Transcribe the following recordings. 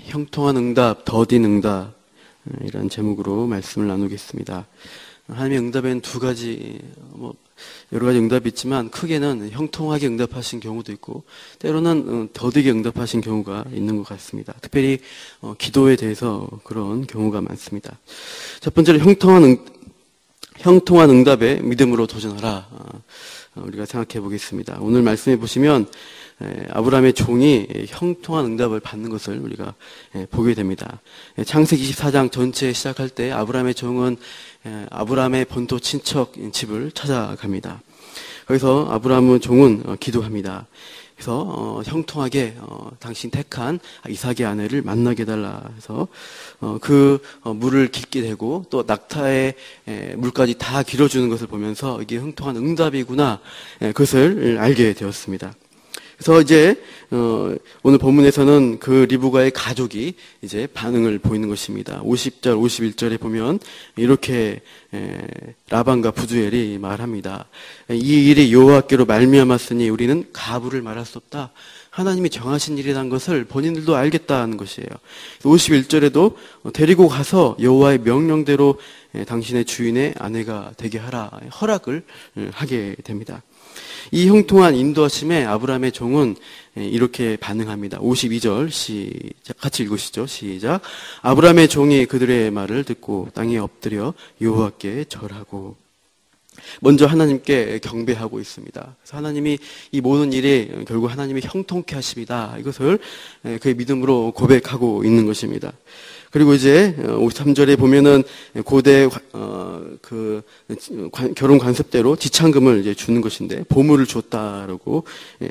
형통한 응답, 더딘 응답, 이런 제목으로 말씀을 나누겠습니다. 하나님의 응답에는 두 가지, 여러 가지 응답이 있지만 크게는 형통하게 응답하신 경우도 있고 때로는 더디게 응답하신 경우가 있는 것 같습니다. 특별히 기도에 대해서 그런 경우가 많습니다. 첫 번째로 형통한 응답에 믿음으로 도전하라. 우리가 생각해 보겠습니다. 오늘 말씀해 보시면 아브라함의 종이 형통한 응답을 받는 것을 우리가 보게 됩니다. 창세기 24장 전체 시작할 때 아브라함의 종은 아브라함의 본토 친척 집을 찾아갑니다. 거기서 아브라함의 종은 기도합니다. 그래서 형통하게 당신 택한 이삭의 아내를 만나게 해달라 해서 그 물을 깊게 되고 또 낙타의 물까지 다 길어주는 것을 보면서 이게 형통한 응답이구나, 그것을 알게 되었습니다. 그래서 이제 오늘 본문에서는 그 리브가의 가족이 이제 반응을 보이는 것입니다. 50절, 51절에 보면 이렇게 라반과 부두엘이 말합니다. 이 일이 여호와께로 말미암았으니 우리는 가부를 말할 수 없다. 하나님이 정하신 일이라는 것을 본인들도 알겠다는 것이에요. 51절에도 데리고 가서 여호와의 명령대로 당신의 주인의 아내가 되게 하라, 허락을 하게 됩니다. 이 형통한 인도하심에 아브라함의 종은 이렇게 반응합니다. 52절 시작, 같이 읽으시죠. 시작. 아브라함의 종이 그들의 말을 듣고 땅에 엎드려 여호와께 절하고 먼저 하나님께 경배하고 있습니다. 그래서 하나님이 이 모든 일이 결국 하나님이 형통케 하십니다. 이것을 그의 믿음으로 고백하고 있는 것입니다. 그리고 이제 53절에 보면은 고대 결혼 관습대로 지참금을 이제 주는 것인데 보물을 줬다라고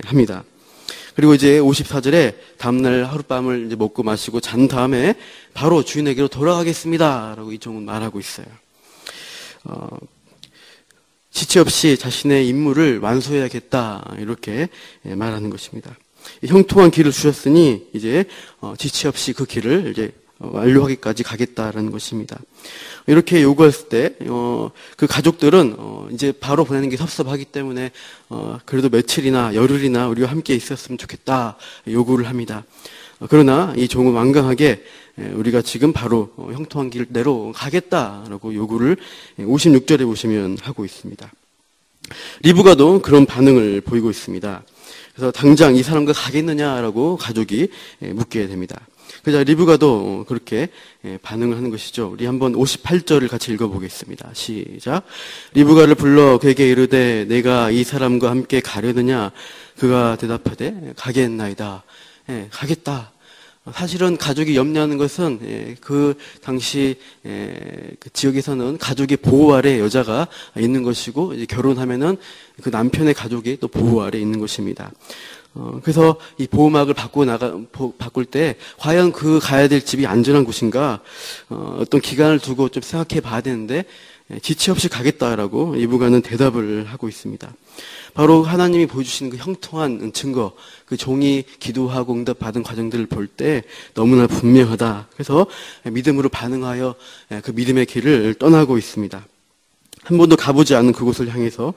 합니다. 그리고 이제 54절에 다음날 하룻밤을 이제 먹고 마시고 잔 다음에 바로 주인에게로 돌아가겠습니다라고 이 종은 말하고 있어요. 지체 없이 자신의 임무를 완수해야겠다, 이렇게 말하는 것입니다. 형통한 길을 주셨으니 이제 지체 없이 그 길을 이제 완료하기까지 가겠다라는 것입니다. 이렇게 요구했을 때 그 가족들은 이제 바로 보내는 게 섭섭하기 때문에 그래도 며칠이나 열흘이나 우리와 함께 있었으면 좋겠다 요구를 합니다. 그러나 이 종은 완강하게 우리가 지금 바로 형통한 길대로 가겠다라고 요구를 56절에 보시면 하고 있습니다. 리브가도 그런 반응을 보이고 있습니다. 그래서 당장 이 사람과 가겠느냐라고 가족이 묻게 됩니다. 그래서 리브가도 그렇게 반응을 하는 것이죠. 우리 한번 58절을 같이 읽어보겠습니다. 시작. 리브가를 불러 그에게 이르되 내가 이 사람과 함께 가려느냐? 그가 대답하되 가겠나이다. 가겠다. 사실은 가족이 염려하는 것은 그 당시 그 지역에서는 가족의 보호 아래 여자가 있는 것이고 이제 결혼하면은 그 남편의 가족이 또 보호 아래 있는 것입니다. 그래서 이 보호막을 바꿀 때 과연 그 가야 될 집이 안전한 곳인가 어떤 기간을 두고 좀 생각해 봐야 되는데 지체 없이 가겠다라고 리브가는 대답을 하고 있습니다. 바로 하나님이 보여주시는 그 형통한 증거, 그 종이 기도하고 응답받은 과정들을 볼 때 너무나 분명하다. 그래서 믿음으로 반응하여 그 믿음의 길을 떠나고 있습니다. 한 번도 가보지 않은 그곳을 향해서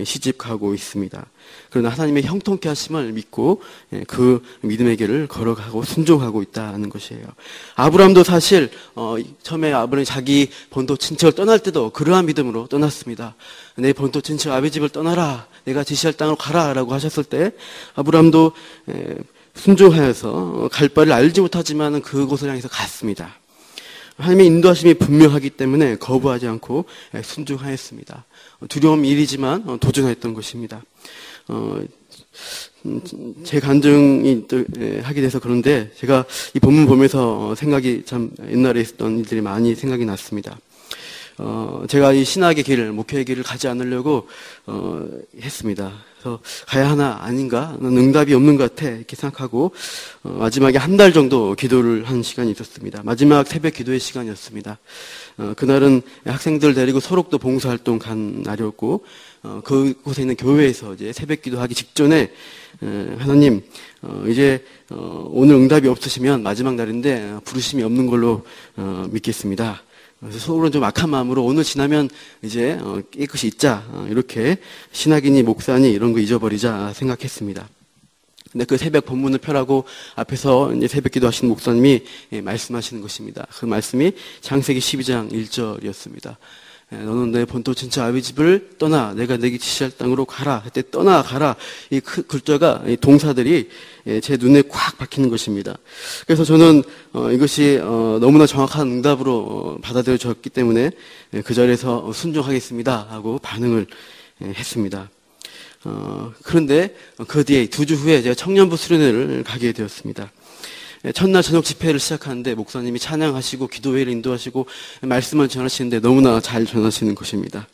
시집가고 있습니다. 그러나 하나님의 형통케 하심을 믿고 그 믿음의 길을 걸어가고 순종하고 있다는 것이에요. 아브라함도 사실 처음에 아브라함이 자기 본토 친척을 떠날 때도 그러한 믿음으로 떠났습니다. 내 본토 친척 아비 집을 떠나라, 내가 지시할 땅으로 가라라고 하셨을 때 아브라함도 순종하여서 갈 바를 알지 못하지만 그곳을 향해서 갔습니다. 하나님의 인도하심이 분명하기 때문에 거부하지 않고 순종하였습니다. 두려움 일이지만 도전했던 것입니다. 제 간증이 하게 돼서 그런데 제가 이 본문 보면서 생각이 참 옛날에 있었던 일들이 많이 생각이 났습니다. 제가 이 신학의 길을, 목회의 길을 가지 않으려고 했습니다. 그래서 가야 하나 아닌가, 응답이 없는 것 같아 이렇게 생각하고 마지막에 한 달 정도 기도를 한 시간이 있었습니다. 마지막 새벽 기도의 시간이었습니다. 그날은 학생들 데리고 소록도 봉사활동 간 날이었고 그곳에 있는 교회에서 이제 새벽 기도하기 직전에 하나님 이제 오늘 응답이 없으시면 마지막 날인데 부르심이 없는 걸로 믿겠습니다. 그래서 속으로는 좀 악한 마음으로 오늘 지나면 이제 깨끗이 잊자, 이렇게 신학이니 목사니 이런 거 잊어버리자 생각했습니다. 근데 그 새벽 본문을 펴라고 앞에서 이제 새벽 기도하시는 목사님이 말씀하시는 것입니다. 그 말씀이 창세기 12장 1절이었습니다. 너는 내 본토 진짜 아비 집을 떠나 내가 내게 지시할 땅으로 가라. 그때 떠나가라. 이 글자가 이 동사들이 제 눈에 꽉 박히는 것입니다. 그래서 저는 이것이 너무나 정확한 응답으로 받아들여졌기 때문에 그 자리에서 순종하겠습니다 하고 반응을 했습니다. 그런데 그 뒤에 2주 후에 제가 청년부 수련회를 가게 되었습니다. 첫날 저녁 집회를 시작하는데 목사님이 찬양하시고 기도회를 인도하시고 말씀을 전하시는데 너무나 잘 전하시는 것입니다.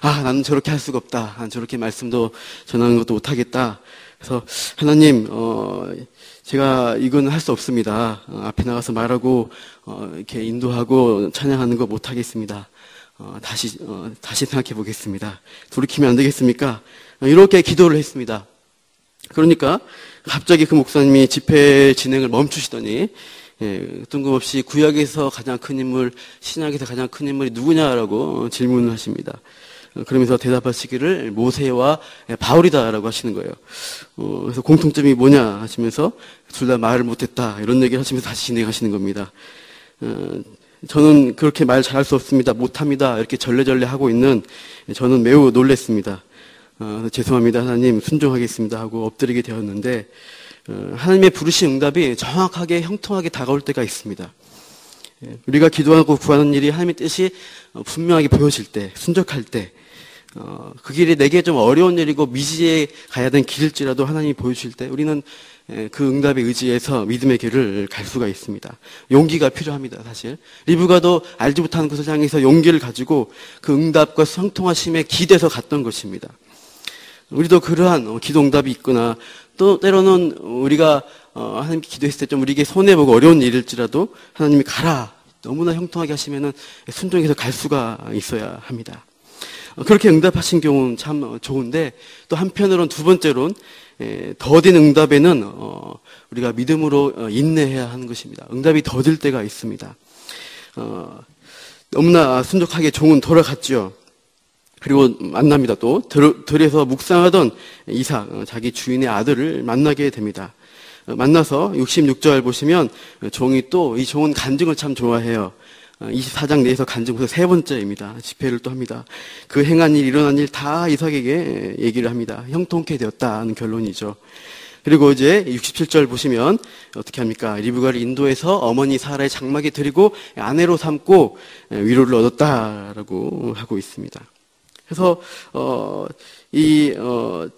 나는 저렇게 할 수가 없다. 난 저렇게 말씀도 전하는 것도 못하겠다. 그래서 하나님, 제가 이건 할 수 없습니다. 앞에 나가서 말하고 이렇게 인도하고 찬양하는 거 못하겠습니다. 다시 생각해 보겠습니다. 돌이키면 안 되겠습니까? 이렇게 기도를 했습니다. 그러니까 갑자기 그 목사님이 집회 진행을 멈추시더니 뜬금없이 구약에서 가장 큰 인물, 신약에서 가장 큰 인물이 누구냐라고 질문을 하십니다. 그러면서 대답하시기를 모세와 바울이다라고 하시는 거예요. 그래서 공통점이 뭐냐 하시면서 둘 다 말을 못했다 이런 얘기를 하시면서 다시 진행하시는 겁니다. 저는 그렇게 말 잘할 수 없습니다. 못합니다. 이렇게 절레절레 하고 있는 저는 매우 놀랐습니다. 죄송합니다. 하나님 순종하겠습니다 하고 엎드리게 되었는데 하나님의 부르신 응답이 정확하게 형통하게 다가올 때가 있습니다. 우리가 기도하고 구하는 일이 하나님의 뜻이 분명하게 보여질 때, 순적할 때 그 길이 내게 좀 어려운 일이고 미지에 가야 되는 길일지라도 하나님이 보여주실 때 우리는 그 응답에 의지해서 믿음의 길을 갈 수가 있습니다. 용기가 필요합니다. 사실 리브가도 알지 못하는 것을 향해서 용기를 가지고 그 응답과 성통하심에 기대서 갔던 것입니다. 우리도 그러한 기도 응답이 있거나 또 때로는 우리가 하나님께 기도했을 때 좀 우리에게 손해보고 어려운 일일지라도 하나님이 가라 너무나 형통하게 하시면은 순종해서 갈 수가 있어야 합니다. 그렇게 응답하신 경우는 참 좋은데 또 한편으로는 두 번째로는 더딘 응답에는 우리가 믿음으로 인내해야 하는 것입니다. 응답이 더딜 때가 있습니다. 너무나 순적하게 종은 돌아갔죠. 그리고 만납니다. 또 들에서 묵상하던 이삭, 자기 주인의 아들을 만나게 됩니다. 만나서 66절 보시면 종이 또 이 종은 간증을 참 좋아해요. 24장 내에서 간증부터 세 번째입니다. 집회를 또 합니다. 그 행한 일, 일어난 일 다 이삭에게 얘기를 합니다. 형통케 되었다는 결론이죠. 그리고 이제 67절 보시면 어떻게 합니까? 리브가를 인도해서 어머니 사라의 장막에 드리고 아내로 삼고 위로를 얻었다라고 하고 있습니다. 그래서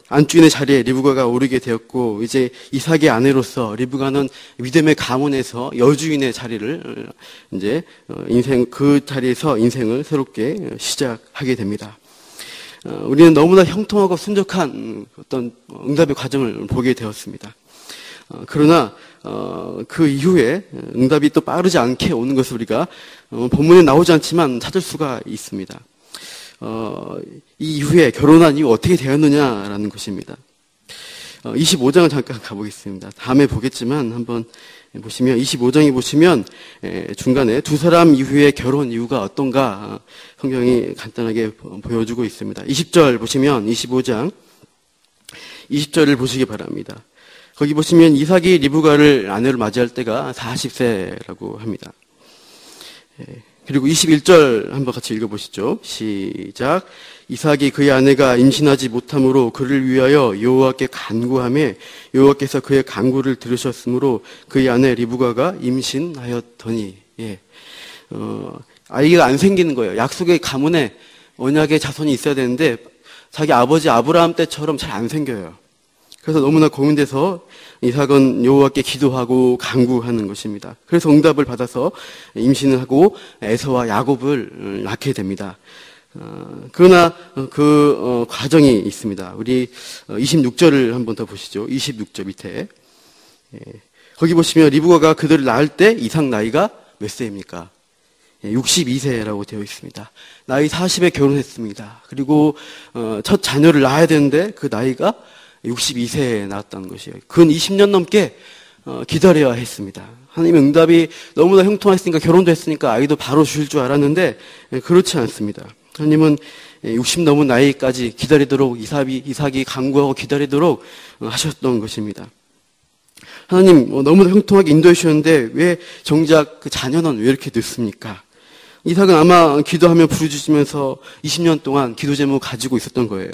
안주인의 자리에 리브가가 오르게 되었고 이제 이삭의 아내로서 리브가는 믿음의 가문에서 여주인의 자리를 이제 그 자리에서 인생을 새롭게 시작하게 됩니다. 우리는 너무나 형통하고 순적한 어떤 응답의 과정을 보게 되었습니다. 그러나 그 이후에 응답이 또 빠르지 않게 오는 것을 우리가 본문에 나오지 않지만 찾을 수가 있습니다. 이 이후에 결혼한 이후 어떻게 되었느냐라는 것입니다. 25장을 잠깐 가보겠습니다. 다음에 보겠지만 한번 보시면 25장에 보시면 중간에 두 사람 이후에 결혼 이유가 어떤가 성경이 간단하게 보여주고 있습니다. 20절 보시면 25장 20절을 보시기 바랍니다. 거기 보시면 이삭이 리브가를 아내로 맞이할 때가 40세라고 합니다. 그리고 21절 한번 같이 읽어보시죠. 시작. 이삭이 그의 아내가 임신하지 못함으로 그를 위하여 여호와께 간구하매 여호와께서 그의 간구를 들으셨으므로 그의 아내 리브가가 임신하였더니 아이가 안 생기는 거예요. 약속의 가문에 언약의 자손이 있어야 되는데 자기 아버지 아브라함 때처럼 잘 안 생겨요. 그래서 너무나 고민돼서 이삭은 여호와께 기도하고 간구하는 것입니다. 그래서 응답을 받아서 임신을 하고 에서와 야곱을 낳게 됩니다. 그러나 그 과정이 있습니다. 우리 26절을 한번 더 보시죠. 26절 밑에 거기 보시면 리브가가 그들을 낳을 때 이삭 나이가 몇 세입니까? 62세라고 되어 있습니다. 나이 40에 결혼했습니다. 그리고 첫 자녀를 낳아야 되는데 그 나이가 62세에 낳았다는 것이에요. 근 20년 넘게 기다려야 했습니다. 하나님의 응답이 너무나 형통했으니까 결혼도 했으니까 아이도 바로 주실 줄 알았는데 그렇지 않습니다. 하나님은 60 넘은 나이까지 기다리도록 이삭이 간구하고 기다리도록 하셨던 것입니다. 하나님 너무나 형통하게 인도해 주셨는데 왜 정작 그 자녀는 왜 이렇게 늦습니까? 이삭은 아마 기도하며 부르짖으면서 20년 동안 기도 제목 가지고 있었던 거예요.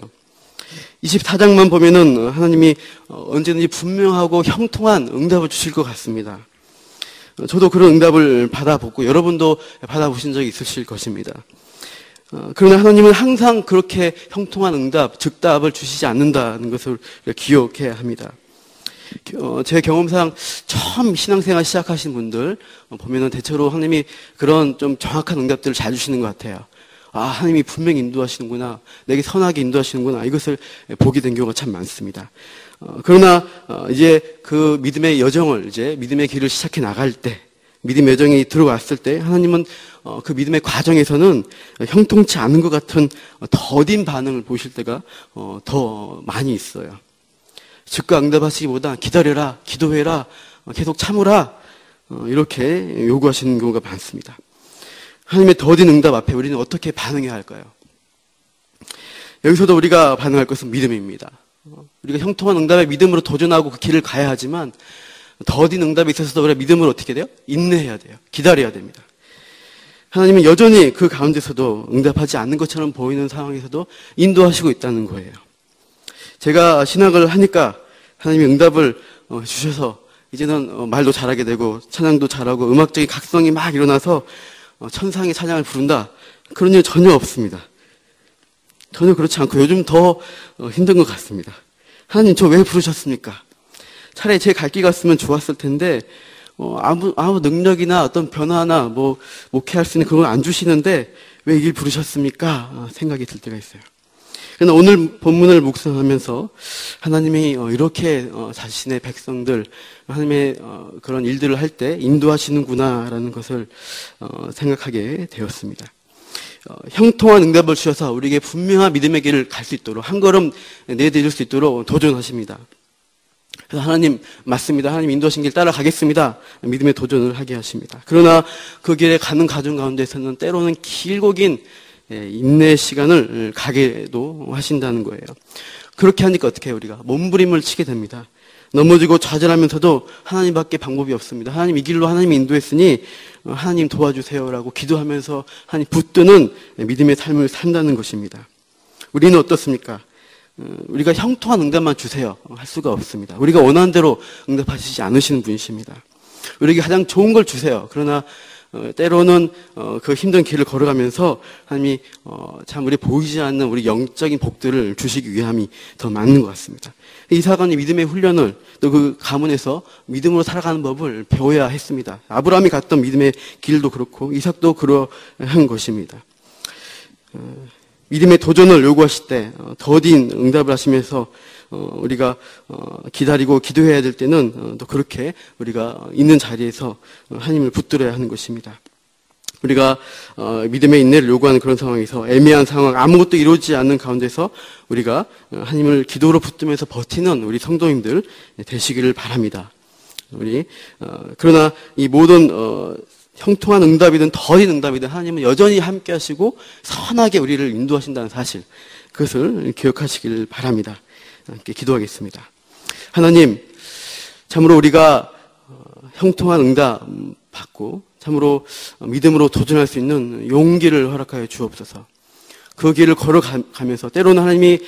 24장만 보면은 하나님이 언제든지 분명하고 형통한 응답을 주실 것 같습니다. 저도 그런 응답을 받아보고 여러분도 받아보신 적이 있으실 것입니다. 그러나 하나님은 항상 그렇게 형통한 응답, 즉답을 주시지 않는다는 것을 기억해야 합니다. 제 경험상 처음 신앙생활 시작하신 분들 보면은 대체로 하나님이 그런 좀 정확한 응답들을 잘 주시는 것 같아요. 아, 하나님이 분명히 인도하시는구나. 내게 선하게 인도하시는구나. 이것을 보게 된 경우가 참 많습니다. 그러나 이제 그 믿음의 여정을 이제 믿음의 길을 시작해 나갈 때, 믿음의 여정이 들어왔을 때 하나님은 그 믿음의 과정에서는 형통치 않은 것 같은 더딘 반응을 보실 때가 더 많이 있어요. 즉각 응답하시기보다 기다려라, 기도해라, 계속 참으라 이렇게 요구하시는 경우가 많습니다. 하나님의 더딘 응답 앞에 우리는 어떻게 반응해야 할까요? 여기서도 우리가 반응할 것은 믿음입니다. 우리가 형통한 응답에 믿음으로 도전하고 그 길을 가야 하지만 더딘 응답에 있어서도 우리가 믿음으로 어떻게 돼요? 인내해야 돼요. 기다려야 됩니다. 하나님은 여전히 그 가운데서도 응답하지 않는 것처럼 보이는 상황에서도 인도하시고 있다는 거예요. 제가 신학을 하니까 하나님이 응답을 주셔서 이제는 말도 잘하게 되고 찬양도 잘하고 음악적인 각성이 막 일어나서 천상의 찬양을 부른다. 그런 일 전혀 없습니다. 전혀 그렇지 않고 요즘 더 힘든 것 같습니다. 하나님 저 왜 부르셨습니까? 차라리 제 갈 길 갔으면 좋았을 텐데 아무 능력이나 어떤 변화나 뭐 목회할 수 있는 그런 걸 안 주시는데 왜 이 길 부르셨습니까? 생각이 들 때가 있어요. 그러나 오늘 본문을 묵상하면서 하나님이 이렇게 자신의 백성들 하나님의 그런 일들을 할 때 인도하시는구나라는 것을 생각하게 되었습니다. 형통한 응답을 주셔서 우리에게 분명한 믿음의 길을 갈 수 있도록 한 걸음 내디딜 수 있도록 도전하십니다. 그래서 하나님 맞습니다. 하나님 인도하신 길 따라가겠습니다. 믿음의 도전을 하게 하십니다. 그러나 그 길에 가는 과정 가운데서는 때로는 길고 긴 인내의 시간을 가게도 하신다는 거예요. 그렇게 하니까 어떻게 해요? 우리가 몸부림을 치게 됩니다. 넘어지고 좌절하면서도 하나님밖에 방법이 없습니다. 하나님 이 길로 하나님이 인도했으니 하나님 도와주세요라고 기도하면서 하나님 붙드는 믿음의 삶을 산다는 것입니다. 우리는 어떻습니까? 우리가 형통한 응답만 주세요 할 수가 없습니다. 우리가 원하는 대로 응답하시지 않으시는 분이십니다. 우리에게 가장 좋은 걸 주세요. 그러나 때로는 그 힘든 길을 걸어가면서 하나님이 참 우리 보이지 않는 우리 영적인 복들을 주시기 위함이 더 많은 것 같습니다. 이삭은 믿음의 훈련을 또 그 가문에서 믿음으로 살아가는 법을 배워야 했습니다. 아브라함이 갔던 믿음의 길도 그렇고 이삭도 그러한 것입니다. 믿음의 도전을 요구하실 때 더딘 응답을 하시면서 우리가 기다리고 기도해야 될 때는 또 그렇게 우리가 있는 자리에서 하나님을 붙들어야 하는 것입니다. 우리가 믿음의 인내를 요구하는 그런 상황에서 애매한 상황, 아무것도 이루어지지 않는 가운데서 우리가 하나님을 기도로 붙들면서 버티는 우리 성도님들 되시기를 바랍니다. 그러나 이 모든 형통한 응답이든 더딘 응답이든 하나님은 여전히 함께 하시고 선하게 우리를 인도하신다는 사실, 그것을 기억하시길 바랍니다. 함께 기도하겠습니다. 하나님, 참으로 우리가 형통한 응답 받고 참으로 믿음으로 도전할 수 있는 용기를 허락하여 주옵소서. 그 길을 걸어가면서 때로는 하나님이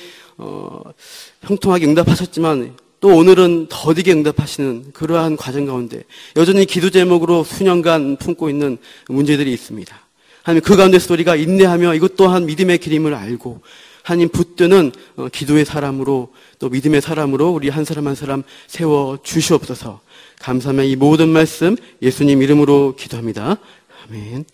형통하게 응답하셨지만 또 오늘은 더디게 응답하시는 그러한 과정 가운데 여전히 기도 제목으로 수년간 품고 있는 문제들이 있습니다. 하나님 그 가운데서 우리가 인내하며 이것 또한 믿음의 길임을 알고 하나님 붙드는 기도의 사람으로 또 믿음의 사람으로 우리 한 사람 한 사람 세워 주시옵소서. 감사하며 이 모든 말씀 예수님 이름으로 기도합니다. 아멘.